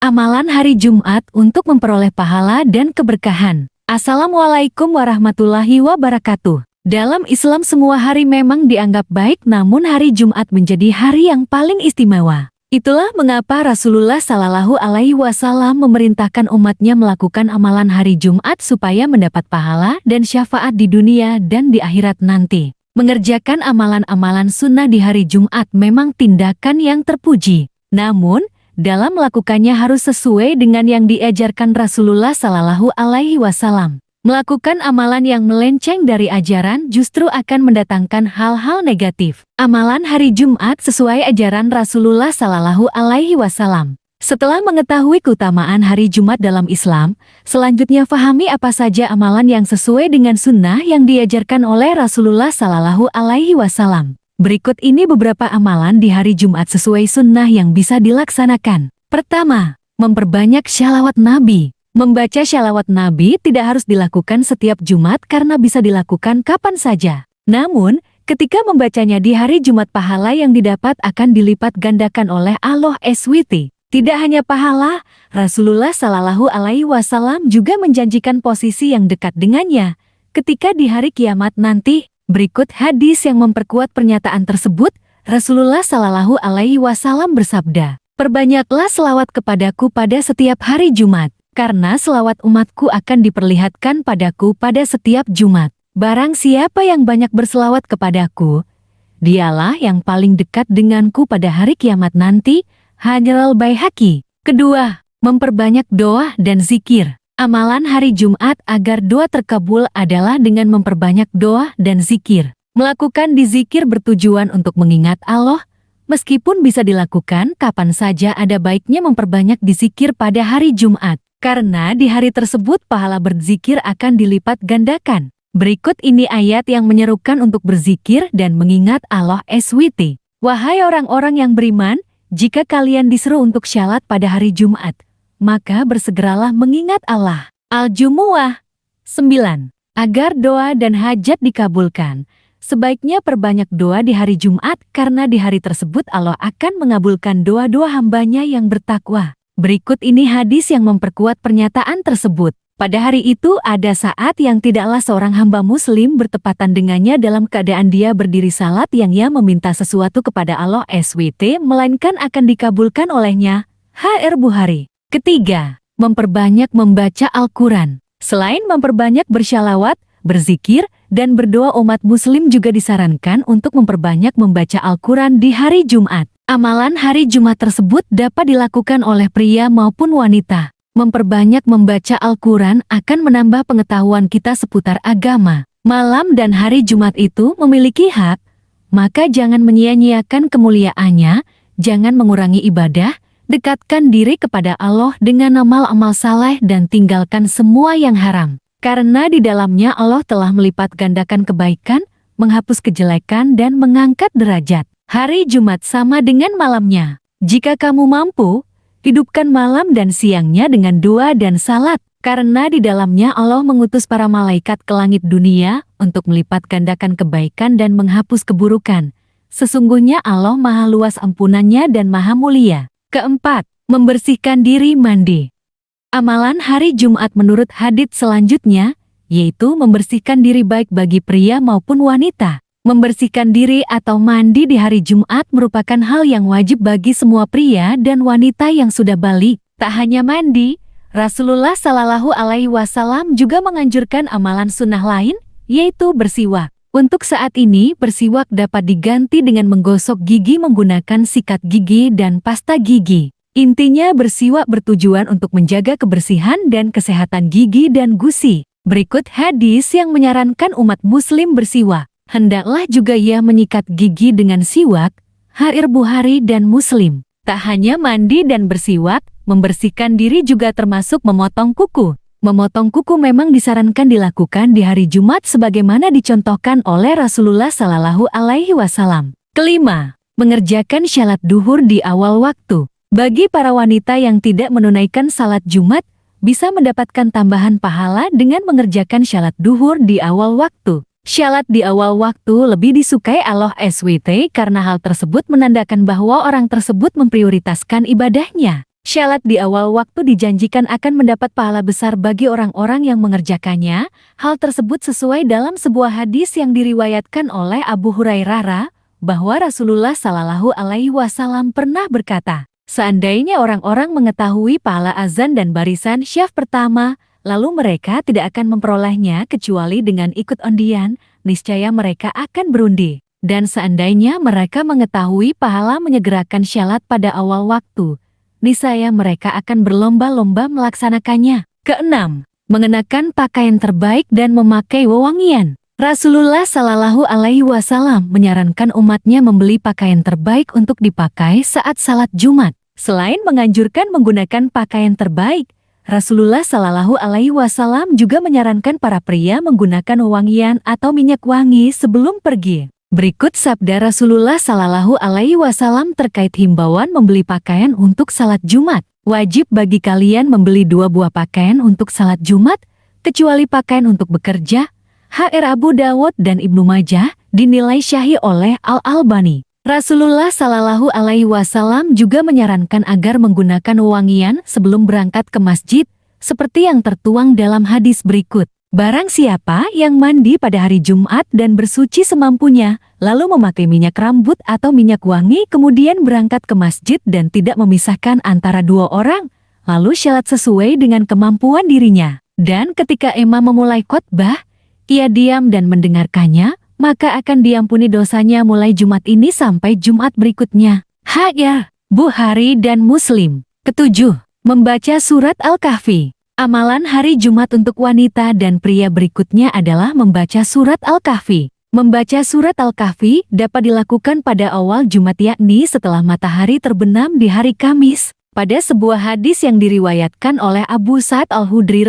Amalan hari Jumat untuk memperoleh pahala dan keberkahan. Assalamualaikum warahmatullahi wabarakatuh. Dalam Islam semua hari memang dianggap baik, namun hari Jumat menjadi hari yang paling istimewa. Itulah mengapa Rasulullah Shallallahu Alaihi Wasallam memerintahkan umatnya melakukan amalan hari Jumat supaya mendapat pahala dan syafaat di dunia dan di akhirat nanti. Mengerjakan amalan-amalan sunnah di hari Jumat memang tindakan yang terpuji. Namun, dalam melakukannya harus sesuai dengan yang diajarkan Rasulullah Shallallahu Alaihi Wasallam. Melakukan amalan yang melenceng dari ajaran justru akan mendatangkan hal-hal negatif. Amalan hari Jumat sesuai ajaran Rasulullah Shallallahu Alaihi Wasallam. Setelah mengetahui keutamaan hari Jumat dalam Islam, selanjutnya fahami apa saja amalan yang sesuai dengan sunnah yang diajarkan oleh Rasulullah Shallallahu Alaihi Wasallam. Berikut ini beberapa amalan di hari Jumat sesuai sunnah yang bisa dilaksanakan. Pertama, memperbanyak shalawat Nabi. Membaca shalawat Nabi tidak harus dilakukan setiap Jumat karena bisa dilakukan kapan saja. Namun, ketika membacanya di hari Jumat, pahala yang didapat akan dilipat gandakan oleh Allah SWT. Tidak hanya pahala, Rasulullah Shallallahu Alaihi Wasallam juga menjanjikan posisi yang dekat dengannya ketika di hari kiamat nanti. Berikut hadis yang memperkuat pernyataan tersebut. Rasulullah Shallallahu Alaihi Wasallam bersabda, "Perbanyaklah selawat kepadaku pada setiap hari Jumat, karena selawat umatku akan diperlihatkan padaku pada setiap Jumat. Barang siapa yang banyak berselawat kepadaku, dialah yang paling dekat denganku pada hari kiamat nanti." Hadits Al-Baihaqi. Kedua, memperbanyak doa dan zikir. Amalan hari Jumat agar doa terkabul adalah dengan memperbanyak doa dan zikir. Melakukan zikir bertujuan untuk mengingat Allah, meskipun bisa dilakukan kapan saja, ada baiknya memperbanyak zikir pada hari Jumat. Karena di hari tersebut pahala berzikir akan dilipat gandakan. Berikut ini ayat yang menyerukan untuk berzikir dan mengingat Allah SWT. Wahai orang-orang yang beriman, jika kalian disuruh untuk syalat pada hari Jumat, maka bersegeralah mengingat Allah. Al-Jumu'ah 9. Agar doa dan hajat dikabulkan, sebaiknya perbanyak doa di hari Jumat karena di hari tersebut Allah akan mengabulkan doa-doa hambanya yang bertakwa. Berikut ini hadis yang memperkuat pernyataan tersebut. Pada hari itu ada saat yang tidaklah seorang hamba muslim bertepatan dengannya dalam keadaan dia berdiri salat yang ia meminta sesuatu kepada Allah SWT, melainkan akan dikabulkan olehnya. Hadits Bukhari. Ketiga, memperbanyak membaca Al-Quran. Selain memperbanyak bersyalawat, berzikir, dan berdoa, umat muslim juga disarankan untuk memperbanyak membaca Al-Quran di hari Jumat. Amalan hari Jumat tersebut dapat dilakukan oleh pria maupun wanita. Memperbanyak membaca Al-Quran akan menambah pengetahuan kita seputar agama. Malam dan hari Jumat itu memiliki hak, maka jangan menyia-nyiakan kemuliaannya, jangan mengurangi ibadah, dekatkan diri kepada Allah dengan amal-amal saleh dan tinggalkan semua yang haram. Karena di dalamnya Allah telah melipat gandakan kebaikan, menghapus kejelekan dan mengangkat derajat. Hari Jumat sama dengan malamnya. Jika kamu mampu, hidupkan malam dan siangnya dengan doa dan salat. Karena di dalamnya Allah mengutus para malaikat ke langit dunia untuk melipat gandakan kebaikan dan menghapus keburukan. Sesungguhnya Allah maha luas ampunannya dan maha mulia. Keempat, membersihkan diri mandi. Amalan hari Jumat menurut hadits selanjutnya, yaitu membersihkan diri baik bagi pria maupun wanita. Membersihkan diri atau mandi di hari Jumat merupakan hal yang wajib bagi semua pria dan wanita yang sudah balik. Tak hanya mandi, Rasulullah Shallallahu Alaihi Wasallam juga menganjurkan amalan sunnah lain, yaitu bersiwak. Untuk saat ini, bersiwak dapat diganti dengan menggosok gigi menggunakan sikat gigi dan pasta gigi. Intinya bersiwak bertujuan untuk menjaga kebersihan dan kesehatan gigi dan gusi. Berikut hadis yang menyarankan umat muslim bersiwak. Hendaklah juga ia menyikat gigi dengan siwak. Hadits Bukhari dan Muslim. Tak hanya mandi dan bersiwak, membersihkan diri juga termasuk memotong kuku. Memotong kuku memang disarankan dilakukan di hari Jumat sebagaimana dicontohkan oleh Rasulullah Shallallahu Alaihi Wasallam. Kelima, mengerjakan syalat duhur di awal waktu. Bagi para wanita yang tidak menunaikan salat Jumat, bisa mendapatkan tambahan pahala dengan mengerjakan syalat duhur di awal waktu. Syalat di awal waktu lebih disukai Allah SWT karena hal tersebut menandakan bahwa orang tersebut memprioritaskan ibadahnya. Syalat di awal waktu dijanjikan akan mendapat pahala besar bagi orang-orang yang mengerjakannya. Hal tersebut sesuai dalam sebuah hadis yang diriwayatkan oleh Abu Hurairah, bahwa Rasulullah Shallallahu Alaihi Wasallam pernah berkata, seandainya orang-orang mengetahui pahala azan dan barisan syaf pertama, lalu mereka tidak akan memperolehnya kecuali dengan ikut undian, niscaya mereka akan berundi. Dan seandainya mereka mengetahui pahala menyegerakan syalat pada awal waktu, niscaya mereka akan berlomba-lomba melaksanakannya. Keenam, mengenakan pakaian terbaik dan memakai wewangian. Rasulullah Shallallahu Alaihi Wasallam menyarankan umatnya membeli pakaian terbaik untuk dipakai saat salat Jumat. Selain menganjurkan menggunakan pakaian terbaik, Rasulullah Shallallahu Alaihi Wasallam juga menyarankan para pria menggunakan wewangian atau minyak wangi sebelum pergi. Berikut sabda Rasulullah Shallallahu Alaihi Wasallam terkait himbauan membeli pakaian untuk salat Jumat. Wajib bagi kalian membeli 2 buah pakaian untuk salat Jumat, kecuali pakaian untuk bekerja. HR Abu Dawud dan Ibnu Majah dinilai syahih oleh Al-Albani. Rasulullah Shallallahu Alaihi Wasallam juga menyarankan agar menggunakan wewangian sebelum berangkat ke masjid, seperti yang tertuang dalam hadis berikut. Barang siapa yang mandi pada hari Jumat dan bersuci semampunya, lalu memakai minyak rambut atau minyak wangi kemudian berangkat ke masjid dan tidak memisahkan antara 2 orang, lalu syalat sesuai dengan kemampuan dirinya. Dan ketika imam memulai khotbah, ia diam dan mendengarkannya, maka akan diampuni dosanya mulai Jumat ini sampai Jumat berikutnya. HR Bukhari dan Muslim. Ketujuh, membaca surat Al-Kahfi. Amalan hari Jumat untuk wanita dan pria berikutnya adalah membaca surat Al-Kahfi. Membaca surat Al-Kahfi dapat dilakukan pada awal Jumat, yakni setelah matahari terbenam di hari Kamis. Pada sebuah hadis yang diriwayatkan oleh Abu Sa'id Al-Khudri,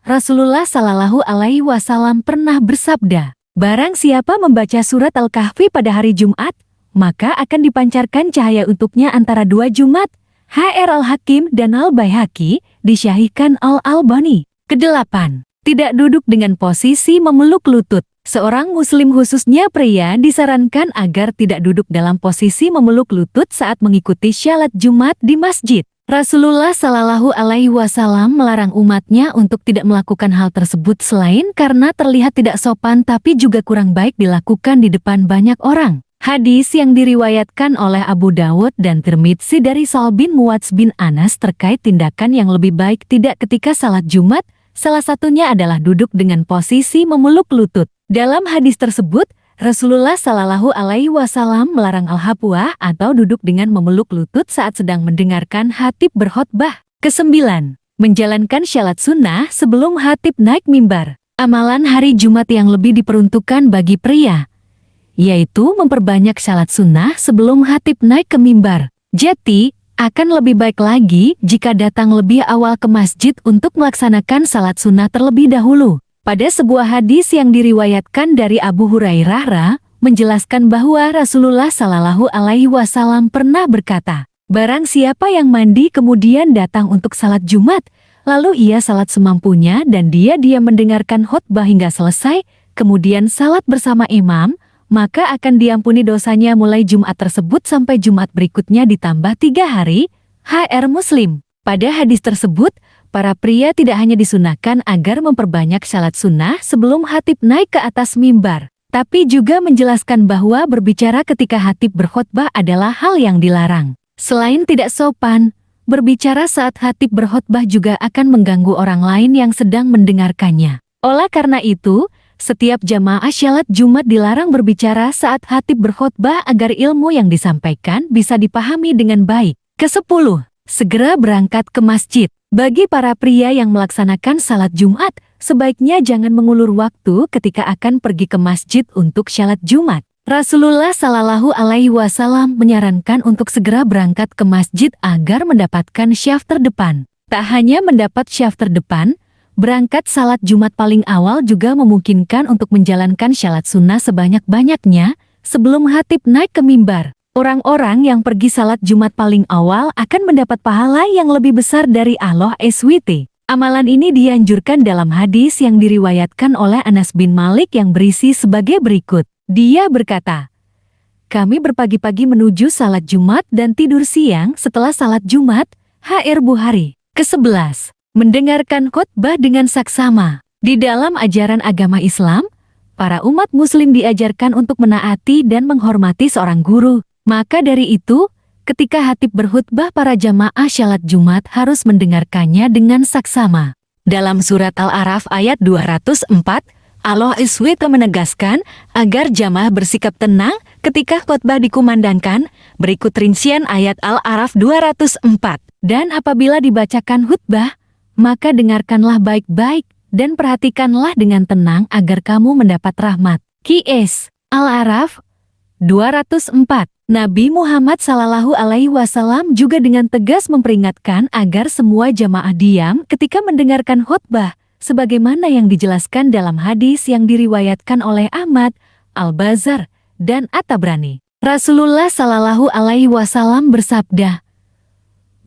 Rasulullah Shallallahu Alaihi Wasallam pernah bersabda, barang siapa membaca surat Al-Kahfi pada hari Jumat, maka akan dipancarkan cahaya untuknya antara 2 Jumat. HR Al-Hakim dan Al-Baihaqi disyahihkan Al-Albani. Kedelapan, tidak duduk dengan posisi memeluk lutut. Seorang muslim khususnya pria disarankan agar tidak duduk dalam posisi memeluk lutut saat mengikuti syalat Jumat di masjid. Rasulullah Shallallahu Alaihi Wasallam melarang umatnya untuk tidak melakukan hal tersebut selain karena terlihat tidak sopan tapi juga kurang baik dilakukan di depan banyak orang. Hadis yang diriwayatkan oleh Abu Dawud dan Tirmidzi dari Sa'd bin Mu'adz bin Anas terkait tindakan yang lebih baik tidak ketika salat Jumat, salah satunya adalah duduk dengan posisi memeluk lutut. Dalam hadis tersebut, Rasulullah Shallallahu Alaihi Wasallam melarang al-hapuah atau duduk dengan memeluk lutut saat sedang mendengarkan khatib berkhotbah. Kesembilan, menjalankan syalat sunnah sebelum khatib naik mimbar. Amalan hari Jumat yang lebih diperuntukkan bagi pria, yaitu memperbanyak syalat sunnah sebelum khatib naik ke mimbar. Jadi, akan lebih baik lagi jika datang lebih awal ke masjid untuk melaksanakan salat sunnah terlebih dahulu. Pada sebuah hadis yang diriwayatkan dari Abu Hurairah, menjelaskan bahwa Rasulullah Shallallahu Alaihi Wasallam pernah berkata, barang siapa yang mandi kemudian datang untuk salat Jumat, lalu ia salat semampunya dan dia mendengarkan khotbah hingga selesai, kemudian salat bersama imam, maka akan diampuni dosanya mulai Jumat tersebut sampai Jumat berikutnya ditambah 3 hari. HR Muslim. Pada hadis tersebut, para pria tidak hanya disunahkan agar memperbanyak syalat sunnah sebelum khatib naik ke atas mimbar, tapi juga menjelaskan bahwa berbicara ketika khatib berkhotbah adalah hal yang dilarang. Selain tidak sopan, berbicara saat khatib berkhotbah juga akan mengganggu orang lain yang sedang mendengarkannya. Oleh karena itu, setiap jamaah syalat Jumat dilarang berbicara saat khatib berkhotbah agar ilmu yang disampaikan bisa dipahami dengan baik. Kesepuluh, segera berangkat ke masjid. Bagi para pria yang melaksanakan salat Jumat, sebaiknya jangan mengulur waktu ketika akan pergi ke masjid untuk syalat Jumat. Rasulullah Shallallahu Alaihi Wasallam menyarankan untuk segera berangkat ke masjid agar mendapatkan syaf terdepan. Tak hanya mendapat syaf terdepan, berangkat salat Jumat paling awal juga memungkinkan untuk menjalankan syalat sunnah sebanyak-banyaknya sebelum khatib naik ke mimbar. Orang-orang yang pergi salat Jumat paling awal akan mendapat pahala yang lebih besar dari Allah SWT. Amalan ini dianjurkan dalam hadis yang diriwayatkan oleh Anas bin Malik yang berisi sebagai berikut. Dia berkata, kami berpagi-pagi menuju salat Jumat dan tidur siang setelah salat Jumat. HR Bukhari. Ke-11. Mendengarkan khotbah dengan saksama. Di dalam ajaran agama Islam, para umat muslim diajarkan untuk menaati dan menghormati seorang guru. Maka dari itu, ketika khatib berkhutbah, para jamaah syalat Jumat harus mendengarkannya dengan saksama. Dalam surat Al-A'raf ayat 204, Allah SWT menegaskan agar jamaah bersikap tenang ketika khutbah dikumandangkan. Berikut rincian ayat Al-A'raf 204. Dan apabila dibacakan khutbah, maka dengarkanlah baik-baik dan perhatikanlah dengan tenang agar kamu mendapat rahmat. Qs. Al-A'raf 204. Nabi Muhammad SAW juga dengan tegas memperingatkan agar semua jamaah diam ketika mendengarkan khutbah, sebagaimana yang dijelaskan dalam hadis yang diriwayatkan oleh Ahmad, Al-Bazzar, dan At-Tabrani. Rasulullah SAW bersabda,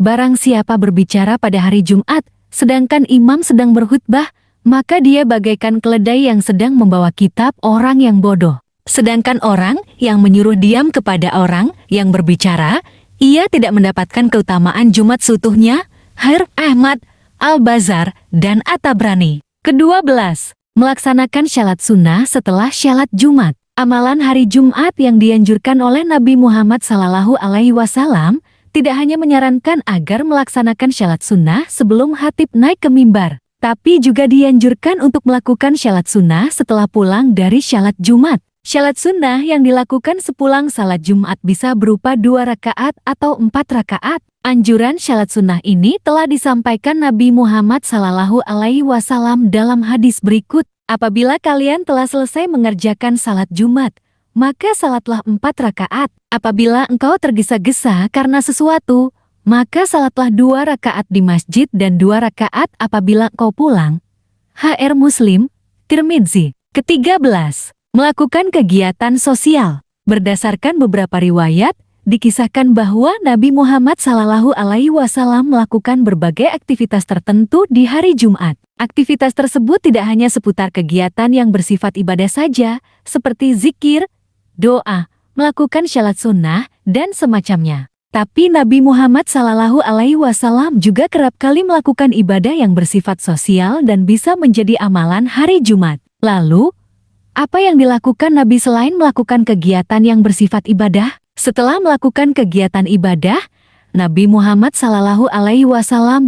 "Barang siapa berbicara pada hari Jumat, sedangkan imam sedang berkhutbah, maka dia bagaikan keledai yang sedang membawa kitab orang yang bodoh. Sedangkan orang yang menyuruh diam kepada orang yang berbicara, ia tidak mendapatkan keutamaan Jumat seutuhnya." Ahmad, Al-Bazzar, dan At-Tabrani. Ke-12. Melaksanakan syalat sunnah setelah syalat Jumat. Amalan hari Jumat yang dianjurkan oleh Nabi Muhammad SAW tidak hanya menyarankan agar melaksanakan syalat sunnah sebelum khatib naik ke mimbar, tapi juga dianjurkan untuk melakukan syalat sunnah setelah pulang dari syalat Jumat. Syalat sunnah yang dilakukan sepulang salat Jumat bisa berupa 2 rakaat atau 4 rakaat. Anjuran syalat sunnah ini telah disampaikan Nabi Muhammad SAW dalam hadis berikut. Apabila kalian telah selesai mengerjakan salat Jumat, maka salatlah 4 rakaat. Apabila engkau tergesa-gesa karena sesuatu, maka salatlah 2 rakaat di masjid dan 2 rakaat apabila engkau pulang. HR Muslim, Tirmidzi. Ke-13. Melakukan kegiatan sosial. Berdasarkan beberapa riwayat, dikisahkan bahwa Nabi Muhammad SAW melakukan berbagai aktivitas tertentu di hari Jumat. Aktivitas tersebut tidak hanya seputar kegiatan yang bersifat ibadah saja, seperti zikir, doa, melakukan syalat sunnah, dan semacamnya. Tapi Nabi Muhammad SAW juga kerap kali melakukan ibadah yang bersifat sosial dan bisa menjadi amalan hari Jumat. Lalu, apa yang dilakukan Nabi selain melakukan kegiatan yang bersifat ibadah? Setelah melakukan kegiatan ibadah, Nabi Muhammad SAW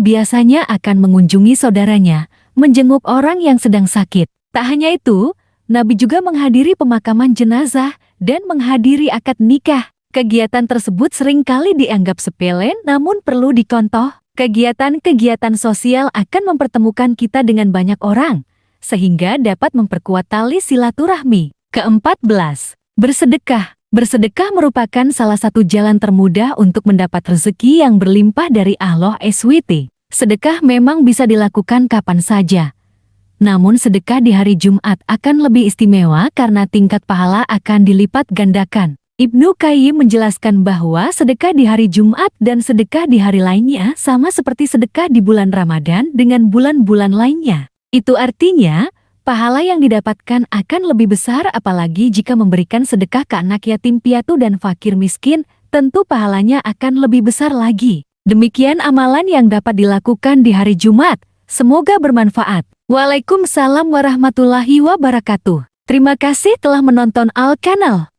biasanya akan mengunjungi saudaranya, menjenguk orang yang sedang sakit. Tak hanya itu, Nabi juga menghadiri pemakaman jenazah dan menghadiri akad nikah. Kegiatan tersebut seringkali dianggap sepele namun perlu dicontoh. Kegiatan-kegiatan sosial akan mempertemukan kita dengan banyak orang, sehingga dapat memperkuat tali silaturahmi. Ke-14. Bersedekah. Bersedekah merupakan salah satu jalan termudah untuk mendapat rezeki yang berlimpah dari Allah SWT. Sedekah memang bisa dilakukan kapan saja. Namun sedekah di hari Jumat akan lebih istimewa karena tingkat pahala akan dilipat gandakan. Ibnu Qayyim menjelaskan bahwa sedekah di hari Jumat dan sedekah di hari lainnya sama seperti sedekah di bulan Ramadan dengan bulan-bulan lainnya. Itu artinya, pahala yang didapatkan akan lebih besar apalagi jika memberikan sedekah ke anak yatim piatu dan fakir miskin, tentu pahalanya akan lebih besar lagi. Demikian amalan yang dapat dilakukan di hari Jumat. Semoga bermanfaat. Waalaikumsalam warahmatullahi wabarakatuh. Terima kasih telah menonton Al Kanal.